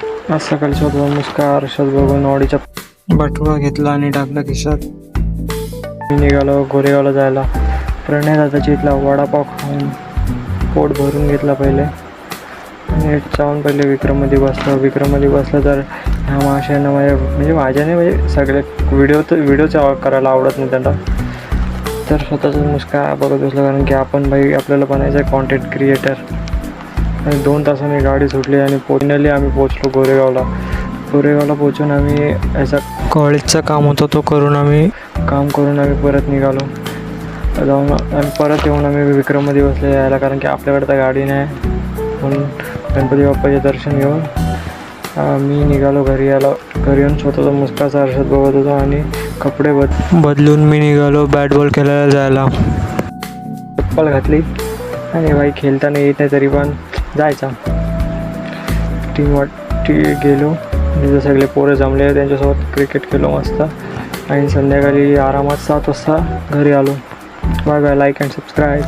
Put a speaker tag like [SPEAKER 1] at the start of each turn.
[SPEAKER 1] आज सकाळी स्वतः मुस्कार आरशात बघून ऑडीचा बटवा घेतला आणि टाकला खिशात. मी निघालो गोरेगावला जायला. प्रणय दादाच्या इथला वडापाव खाऊन पोट भरून घेतला पहिले आणि जाऊन पहिले विक्रममध्ये बसलं तर ह्या माशांना माझ्याने म्हणजे सगळे व्हिडिओचा करायला आवडत नाही त्यांना. तर स्वतःचं मुस्का बघत बसलं कारण की आपण आपल्याला बनायचं आहे कॉन्टेंट क्रिएटर. आणि 2 तासांनी गाडी सुटली आणि फायनली आम्ही पोचलो गोरेगावला पोचून आम्ही याचा कॉलेजचं काम होतं तो करून आम्ही परत निघालो. जाऊन आणि परत येऊन आम्ही विक्रममध्ये बसले यायला कारण की आपल्याकडे तर गाडी नाही. म्हणून गणपती बाप्पाचे दर्शन घेऊन मी निघालो घरी येऊन स्वतःचा मुस्काचा आरशात बघत होतो आणि कपडे बदलून मी निघालो बॅट बॉल खेळायला जायला. चप्पल घातली आणि बाई खेळताना येत नाही तरी पण जायचा. गेलो तिथं सगळे पोरं जमले त्यांच्यासोबत क्रिकेट खेळलो मस्त आणि संध्याकाळी आरामात 7 वाजता घरी आलो. Bye bye. Like and subscribe.